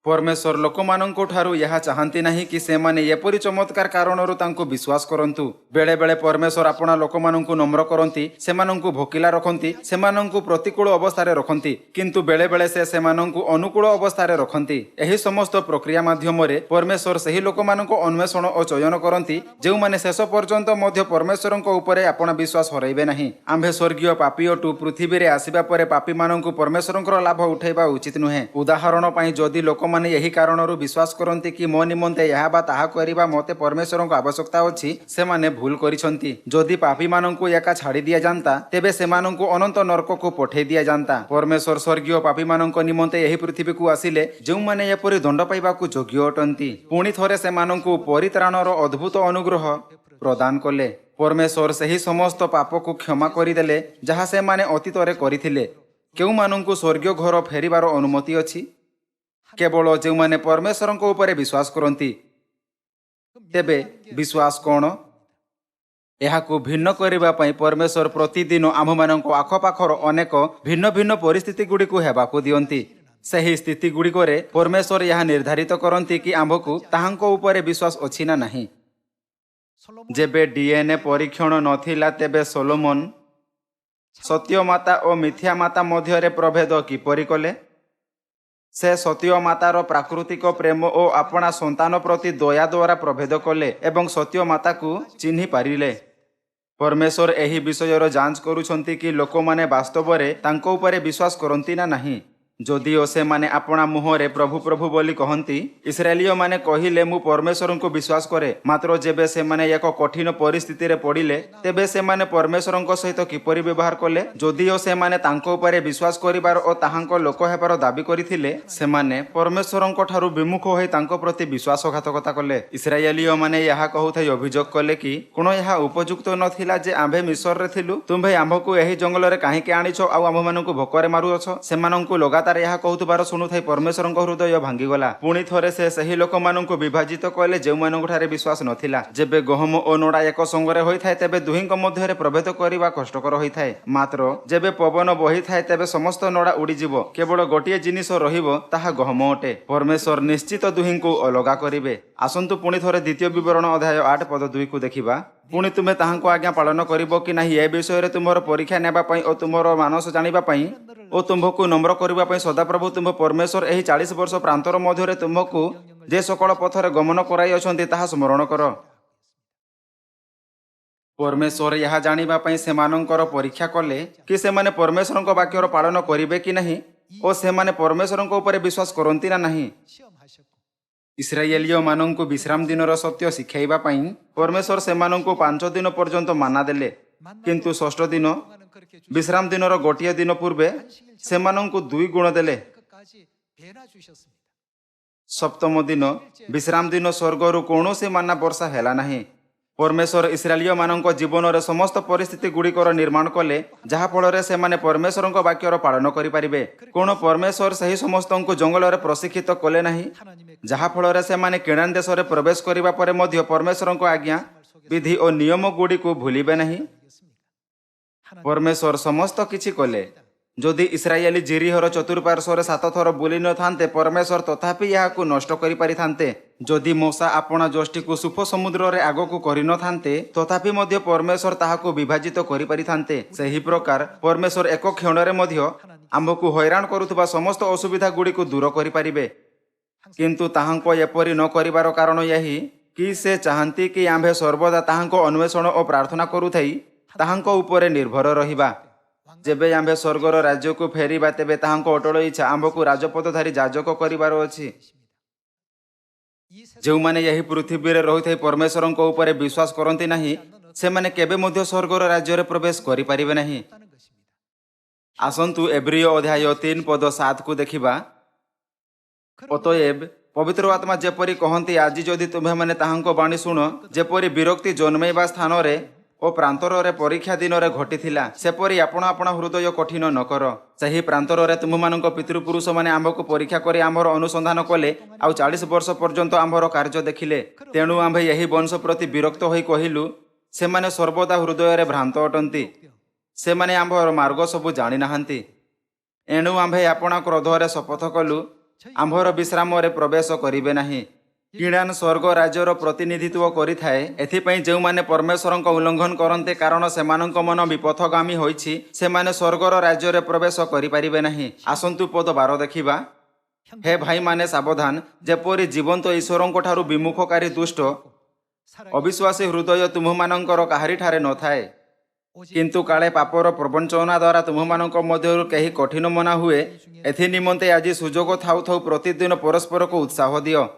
परमेश्वर लोकमानंको ठारू यह चाहती नहीं कि से माने एपरि चमत्कार कारणरू तांको विश्वास करंतु। बेले बेले परमेश्वर अपना लोकमानंको नम्र करंती सेमानंको भोकिला रखंती सेमानंको प्रतिकूल अवस्थारे रखंती किंतु बेले बेले से सेमानंको अनुकूल अवस्थारे रखंती। एही समस्त प्रक्रिया माध्यम रे परमेश्वर सही लोकमानंको अन्वेषण और चयन करंती जो माने शेष पर्यंत मध्य परमेश्वरंको उपरे अपना विश्वास हरइबे नहीं। आंभे स्वर्गीय पापी अटु पृथ्वी रे आसीबा परे पापी मानंको परमेश्वरंकर लाभ उठाइबा उचित नुहे। उदाहरण पई जदि लोक ଲୋକମାନେ ଏହି କାରଣରୁ ବିଶ୍ୱାସ କରନ୍ତି କି ମୋ ନିମନ୍ତେ ଏହା ବା ତାହା କରିବା ମୋତେ ପରମେଶ୍ୱରଙ୍କ ଆବଶ୍ୟକତା ଅଛି, ସେମାନେ ଭୁଲ କରିଛନ୍ତି। ଯଦି ପାପୀମାନଙ୍କୁ ଏକା ଛାଡ଼ି ଦିଆଯାନ୍ତା ତେବେ ସେମାନଙ୍କୁ ଅନନ୍ତ ନରକକୁ ପଠାଇ ଦିଆଯାନ୍ତା। ପରମେଶ୍ୱର ସ୍ୱର୍ଗୀୟ ପାପୀମାନଙ୍କ ନିମନ୍ତେ ଏହି ପୃଥିବୀକୁ ଆସିଲେ, ଯେଉଁମାନେ ଏପରି ଦଣ୍ଡ ପାଇବାକୁ ଯୋଗ୍ୟ ଅଟନ୍ତି। ପୁଣି ଥରେ ସେମାନଙ୍କୁ ପରିତ୍ରାଣର ଅଦ୍ଭୁତ ଅନୁଗ୍ରହ ପ୍ରଦାନ କଲେ। ପରମେଶ୍ୱର ସେହି ସମସ୍ତ ପାପକୁ କ୍ଷମା କରିଦେଲେ ଯାହା ସେମାନେ ଅତୀତରେ କରିଥିଲେ। କେଉଁମାନଙ୍କୁ ସ୍ୱର୍ଗୀୟ ଘର ଫେରିବାର ଅନୁମତି ଅଛି? କେବଳ ଯେଉଁମାନେ ପରମେଶ୍ୱରଙ୍କ ଉପରେ ବିଶ୍ୱାସ କରନ୍ତି। ତେବେ ବିଶ୍ୱାସ କ'ଣ? ଏହାକୁ ଭିନ୍ନ କରିବା ପାଇଁ ପରମେଶ୍ୱର ପ୍ରତିଦିନ ଆମ୍ଭମାନଙ୍କ ଆଖପାଖର ଅନେକ ଭିନ୍ନ ଭିନ୍ନ ପରିସ୍ଥିତି ଗୁଡ଼ିକୁ ହେବାକୁ ଦିଅନ୍ତି। ସେହି ସ୍ଥିତି ଗୁଡ଼ିକରେ ପରମେଶ୍ୱର ଏହା ନିର୍ଦ୍ଧାରିତ କରନ୍ତି କି ଆମ୍ଭକୁ ତାହାଙ୍କ ଉପରେ ବିଶ୍ୱାସ ଅଛି ନା ନାହିଁ। ଯେବେ DNA ପରୀକ୍ଷଣ ନଥିଲା ତେବେ ସୋଲୋମନ ସତ୍ୟ ମାତା ଓ ମିଥ୍ୟା ମାତା ମଧ୍ୟରେ ପ୍ରଭେଦ କିପରି କଲେ? ସେ ସତ୍ୟ ମାତାର ପ୍ରାକୃତିକ ପ୍ରେମ ଓ ଆପଣା ସନ୍ତାନ ପ୍ରତି ଦୟା ଦ୍ୱାରା ପ୍ରଭେଦ କଲେ ଏବଂ ସତ୍ୟ ମାତାକୁ ଚିହ୍ନି ପାରିଲେ। ପରମେଶ୍ୱର ଏହି ବିଷୟର ଯାଞ୍ଚ କରୁଛନ୍ତି କି ଲୋକମାନେ ବାସ୍ତବରେ ତାଙ୍କ ଉପରେ ବିଶ୍ୱାସ କରନ୍ତି ନା ନାହିଁ। ଯଦିଓ ସେମାନେ ଆପଣା ମୁହଁରେ ପ୍ରଭୁ ପ୍ରଭୁ ବୋଲି କହନ୍ତି, ଇସ୍ରାଏଲୀୟମାନେ କହିଲେ ମୁଁ ପରମେଶ୍ୱରଙ୍କୁ ବିଶ୍ୱାସ କରେ, ମାତ୍ର ଯେବେ ସେମାନେ ଏକ କଠିନ ପରିସ୍ଥିତିରେ ପଡ଼ିଲେ ତେବେ ସେମାନେ ପରମେଶ୍ୱରଙ୍କ ସହିତ କିପରି ବ୍ୟବହାର କଲେ? ଯଦିଓ ସେମାନେ ତାଙ୍କ ଉପରେ ବିଶ୍ୱାସ କରିବାର ଓ ତାହାଙ୍କ ଲୋକ ହେବାର ଦାବି କରିଥିଲେ, ସେମାନେ ପରମେଶ୍ୱରଙ୍କ ଠାରୁ ବିମୁଖ ହୋଇ ତାଙ୍କ ପ୍ରତି ବିଶ୍ୱାସଘାତକତା କଲେ। ଇସ୍ରାଏଲୀୟମାନେ ଏହା କହୁଥାଇ ଅଭିଯୋଗ କଲେ କି କ'ଣ ଏହା ଉପଯୁକ୍ତ ନଥିଲା ଯେ ଆମ୍ଭେ ମିଶରରେ ଥିଲୁ? ତୁମ୍ଭେ ଆମ୍ଭକୁ ଏହି ଜଙ୍ଗଲରେ କାହିଁକି ଆଣିଛ ଆଉ ଆମ୍ଭମାନଙ୍କୁ ଭୋକରେ ମାରୁଅଛ? ସେମାନଙ୍କୁ ଲଗାତାର ଏହା କହୁଥିବାର ଶୁଣୁଥାଇ ପରମେଶ୍ୱରଙ୍କ ହୃଦୟ ଭାଙ୍ଗିଗଲା। ପୁଣି ଥରେ ସେ ସେହି ଲୋକମାନଙ୍କୁ ବିଭାଜିତ କଲେ ଯେଉଁମାନଙ୍କଠାରେ ବିଶ୍ୱାସ ନଥିଲା। ଯେବେ ଗହମ ଓ ନଡ଼ା ଏକ ସଙ୍ଗରେ ହୋଇଥାଏ ତେବେ ଦୁହିଁଙ୍କ ମଧ୍ୟରେ ପ୍ରଭେଦ କରିବା କଷ୍ଟକର ହୋଇଥାଏ। ମାତ୍ର ଯେବେ ପବନ ବହିଥାଏ ତେବେ ସମସ୍ତ ନଡ଼ା ଉଡ଼ିଯିବ, କେବଳ ଗୋଟିଏ ଜିନିଷ ରହିବ, ତାହା ଗହମ ଅଟେ। ପରମେଶ୍ୱର ନିଶ୍ଚିତ ଦୁହିଁଙ୍କୁ ଅଲଗା କରିବେ। ଆସନ୍ତୁ ପୁଣି ଥରେ ଦ୍ୱିତୀୟ ବିବରଣ ଅଧ୍ୟାୟ 8 ପଦ 2କୁ ଦେଖିବା। ପୁଣି ତୁମେ ତାହାଙ୍କ ଆଜ୍ଞା ପାଳନ କରିବ କି ନାହିଁ ଏ ବିଷୟରେ ତୁମର ପରୀକ୍ଷା ନେବା ପାଇଁ ଓ ତୁମର ମାନସ ଜାଣିବା ପାଇଁ ଓ ତୁମ୍ଭକୁ ନମ୍ର କରିବା ପାଇଁ ସଦାପ୍ରଭୁ ତୁମ୍ଭ ପରମେଶ୍ୱର ଏହି 40 ବର୍ଷ ପ୍ରାନ୍ତର ମଧ୍ୟରେ ତୁମ୍ଭକୁ ଯେ ସକଳ ପଥରେ ଗମନ କରାଇଅଛନ୍ତି ତାହା ସ୍ମରଣ କର। ପରମେଶ୍ୱର ଏହା ଜାଣିବା ପାଇଁ ସେମାନଙ୍କର ପରୀକ୍ଷା କଲେ କି ସେମାନେ ପରମେଶ୍ୱରଙ୍କ ବାକ୍ୟର ପାଳନ କରିବେ କି ନାହିଁ ଓ ସେମାନେ ପରମେଶ୍ୱରଙ୍କ ଉପରେ ବିଶ୍ୱାସ କରନ୍ତି ନା ନାହିଁ। ଇସ୍ରାଏଲୀୟମାନଙ୍କୁ ବିଶ୍ରାମ ଦିନର ସତ୍ୟ ଶିଖାଇବା ପାଇଁ ପରମେଶ୍ୱର ସେମାନଙ୍କୁ 5 ଦିନ ପର୍ଯ୍ୟନ୍ତ ମାନା ଦେଲେ, କିନ୍ତୁ ଷଷ୍ଠ ଦିନ ବିଶ୍ରାମ ଦିନର ଗୋଟିଏ ଦିନ ପୂର୍ବେ ସେମାନଙ୍କୁ 2 ଗୁଣ ଦେଲେ। ସପ୍ତମ ଦିନ ବିଶ୍ରାମ ଦିନ ସ୍ୱର୍ଗରୁ କୌଣସି ମାନା ବର୍ଷା ହେଲା ନାହିଁ। ପରମେଶ୍ୱର ଇସ୍ରାଏଲୀୟମାନଙ୍କ ଜୀବନରେ ସମସ୍ତ ପରିସ୍ଥିତି ଗୁଡ଼ିକର ନିର୍ମାଣ କଲେ ଯାହାଫଳରେ ସେମାନେ ପରମେଶ୍ୱରଙ୍କ ବାକ୍ୟର ପାଳନ କରିପାରିବେ। କ'ଣ ପରମେଶ୍ୱର ସେହି ସମସ୍ତଙ୍କୁ ଜଙ୍ଗଲରେ ପ୍ରଶିକ୍ଷିତ କଲେ ନାହିଁ, ଯାହାଫଳରେ ସେମାନେ କେନାନ ଦେଶରେ ପ୍ରବେଶ କରିବା ପରେ ମଧ୍ୟ ପରମେଶ୍ୱରଙ୍କ ଆଜ୍ଞା ବିଧି ଓ ନିୟମ ଗୁଡ଼ିକୁ ଭୁଲିବେ ନାହିଁ? ପରମେଶ୍ୱର ସମସ୍ତ କିଛି କଲେ। ଯଦି ଇସ୍ରାଏଲୀ ଜିରିହର ଚତୁଃପାର୍ଶ୍ୱରେ 7 ଥର ବୁଲି ନଥାନ୍ତେ ପରମେଶ୍ୱର ତଥାପି ଏହାକୁ ନଷ୍ଟ କରିପାରିଥାନ୍ତେ। ଯଦି ମୋଶା ଆପଣା ଯଷ୍ଟିକୁ ସୁଫ ସମୁଦ୍ରରେ ଆଗକୁ କରିନଥାନ୍ତେ ତଥାପି ମଧ୍ୟ ପରମେଶ୍ୱର ତାହାକୁ ବିଭାଜିତ କରିପାରିଥାନ୍ତେ। ସେହି ପ୍ରକାର ପରମେଶ୍ୱର ଏକ କ୍ଷଣରେ ମଧ୍ୟ ଆମ୍ଭକୁ ହଇରାଣ କରୁଥିବା ସମସ୍ତ ଅସୁବିଧା ଗୁଡ଼ିକୁ ଦୂର କରିପାରିବେ। କିନ୍ତୁ ତାହାଙ୍କ ଏପରି ନ କରିବାର କାରଣ ଏହି କି ସେ ଚାହାନ୍ତି କି ଆମ୍ଭେ ସର୍ବଦା ତାହାଙ୍କ ଅନ୍ୱେଷଣ ଓ ପ୍ରାର୍ଥନା କରୁଥାଇ ତାହାଙ୍କ ଉପରେ ନିର୍ଭର ରହିବା। ଯେବେ ଆମ୍ଭେ ସ୍ୱର୍ଗର ରାଜ୍ୟକୁ ଫେରିବା ତେବେ ତାହାଙ୍କ ଅଟଳ ଇଚ୍ଛା ଆମ୍ଭକୁ ରାଜପଦଧାରୀ ଯାଜକ କରିବାର ଅଛି। ଯେଉଁମାନେ ଏହି ପୃଥିବୀରେ ରହିଥାଇ ପରମେଶ୍ୱରଙ୍କ ଉପରେ ବିଶ୍ୱାସ କରନ୍ତି ନାହିଁ ସେମାନେ କେବେ ମଧ୍ୟ ସ୍ୱର୍ଗର ରାଜ୍ୟରେ ପ୍ରବେଶ କରିପାରିବେ ନାହିଁ। ଆସନ୍ତୁ ଏବ୍ରିୟ ଅଧ୍ୟାୟ 3 ପଦ 7କୁ ଦେଖିବା। ଅତଏବ ପବିତ୍ର ଆତ୍ମା ଯେପରି କହନ୍ତି, ଆଜି ଯଦି ତୁମ୍ଭେମାନେ ତାହାଙ୍କ ବାଣୀ ଶୁଣ, ଯେପରି ବିରକ୍ତି ଜନ୍ମେଇବା ସ୍ଥାନରେ ଓ ପ୍ରାନ୍ତରରେ ପରୀକ୍ଷା ଦିନରେ ଘଟିଥିଲା, ସେପରି ଆପଣ ଆପଣ ହୃଦୟ କଠିନ ନ କର। ସେହି ପ୍ରାନ୍ତରରେ ତୁମମାନଙ୍କ ପିତୃପୁରୁଷମାନେ ଆମ୍ଭକୁ ପରୀକ୍ଷା କରି ଆମ୍ଭର ଅନୁସନ୍ଧାନ କଲେ ଆଉ 40 ବର୍ଷ ପର୍ଯ୍ୟନ୍ତ ଆମ୍ଭର କାର୍ଯ୍ୟ ଦେଖିଲେ। ତେଣୁ ଆମ୍ଭେ ଏହି ବଂଶ ପ୍ରତି ବିରକ୍ତ ହୋଇ କହିଲୁ, ସେମାନେ ସର୍ବଦା ହୃଦୟରେ ଭ୍ରାନ୍ତ ଅଟନ୍ତି, ସେମାନେ ଆମ୍ଭର ମାର୍ଗ ସବୁ ଜାଣିନାହାନ୍ତି। ଏଣୁ ଆମ୍ଭେ ଆପଣା କ୍ରୋଧରେ ଶପଥ କଲୁ, ଆମ୍ଭର ବିଶ୍ରାମରେ ପ୍ରବେଶ କରିବେ ନାହିଁ। କିଣାନ ସ୍ୱର୍ଗ ରାଜ୍ୟର ପ୍ରତିନିଧିତ୍ୱ କରିଥାଏ। ଏଥିପାଇଁ ଯେଉଁମାନେ ପରମେଶ୍ୱରଙ୍କ ଉଲ୍ଲଙ୍ଘନ କରନ୍ତି, କାରଣ ସେମାନଙ୍କ ମନ ବିପଥଗାମୀ ହୋଇଛି, ସେମାନେ ସ୍ୱର୍ଗର ରାଜ୍ୟରେ ପ୍ରବେଶ କରିପାରିବେ ନାହିଁ। ଆସନ୍ତୁ ପଦ 12 ଦେଖିବା। ହେ ଭାଇମାନେ ସାବଧାନ, ଯେପରି ଜୀବନ୍ତ ଈଶ୍ୱରଙ୍କ ଠାରୁ ବିମୁଖକାରୀ ଦୁଷ୍ଟ ଅବିଶ୍ୱାସୀ ହୃଦୟ ତୁମ୍ଭମାନଙ୍କର କାହାରିଠାରେ ନଥାଏ। किंतु काले पापर प्रवंचना द्वारा तुम्हां मध्य कहीं कठिन मना हुए एथि निमंते आज सुजोग थाउ थाउ प्रतिदिन परस्पर को उत्साह दियो।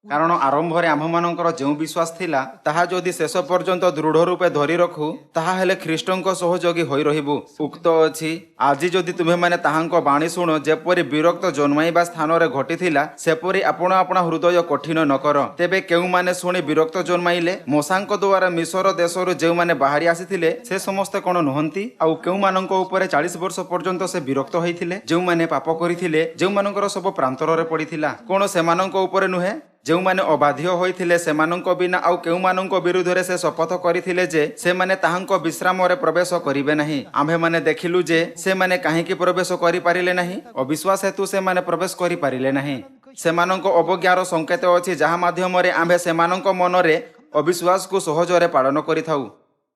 कारण आरंभ में आमମାନଙ୍କର जो विश्वास थिला ताहा जदि शेष पर्यंत दृढ़ रूपे धरी रखु ताहा हेले ख्रीष्टଙ୍କ सहयोगी होई रहिबु। उक्त अछि आज जदि तुम्हें माने ताहांको बाणी शुण जेपरि विरक्त जन्माइबा स्थान रे घटिथिला सेपरि आपण आपण हृदय कठिन न कर। तेबे केउ माने शुणी विरक्त जन्माइले मोसांक द्वारा मिस्र देशरु जेउ माने बाहरी आसीथिले से समस्त कोन नहंती आउ केउ मानंको ऊपर 40 वर्ष पर्यंत से विरक्त होइथिले जेउ माने पाप करिथिले जेउ मानंकर सब प्रांतर रे पड़िथिला कोन से मानंको ऊपर नुहे जो माने अबाध्य होइथिले सेमानंको बिना आउ केउ मानंको विरुद्ध रे से शपथ करिथिले जे से माने ताहांको विश्राम रे प्रवेश करिवे नहीं। आम्भे माने देखिलु जे से माने काहेकि प्रवेश करि पारिले नहीं अविश्वास हेतु से माने प्रवेश करि पारिले नहीं। सेमानंको अवज्ञार संकेत अछि जहा माध्यम रे आम्भे सेमानंको मन रे अविश्वास को सहजरे पालन करिथाउ।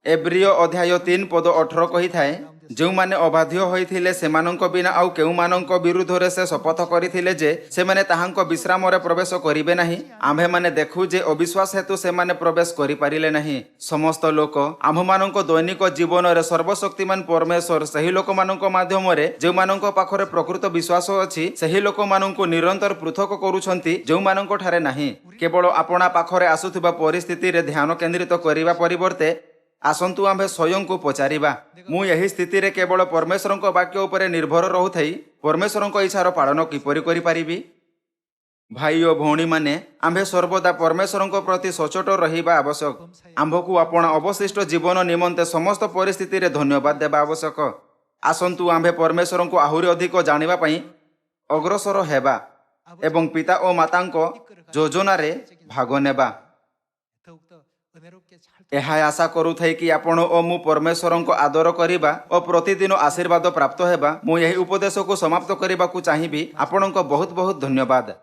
एब्रिय अध्याय 3 पद 18 कहि थाए जो माने अबाध्य होइथिले सेमानंको बिना आउ केउ मानंको विरुद्ध रे से शपथ करिथिले जे से माने ताहांको विश्राम रे प्रवेश करिवे नहीं। आम्भे माने देखु जे अविश्वास हेतु से माने प्रवेश करि पारिले नहीं। समस्त लोक आम्भ मानंको दैनिक जीवन रे सर्वशक्तिमान परमेश्वर सही लोक मानंको माध्यम रे जो मानंको पाखरे प्रकृत विश्वास अछि सही लोक मानंको निरंतर पृथक करूछंती जो मानंको ठारे नहीं। केवल आपणा पाखरे आसुथिबा परिस्थिति रे ध्यान केंद्रित करिवा परिवर्ते आसंतु आम्भे स्वयं को पचारिबा मु यही स्थिति रे केवल परमेश्वर वाक्य उपरे निर्भर रहुथाई परमेश्वर इच्छार पालन किपरि करि पारिबी। भाई और भौणी माने आम्भे सर्वदा परमेश्वर प्रति सचोट रहिबा आवश्यक। आम्भकु आपण अवशिष्ट जीवन निमंते समस्त परिस्थिति रे धन्यवाद देबा आवश्यक। आसंतु आम्भे परमेश्वर को आहुरी अधिक जानिबा पई अग्रसर हेबा एवं पिता और मातांको योजना रे भाग नेबा। यह आशा करुथाई कि आपण ओ मु परमेश्वर को आदर करिबा और प्रतिदिन आशीर्वाद प्राप्त हेबा। मु यही उपदेश को समाप्त करने को चाहिए। आपनको बहुत बहुत धन्यवाद।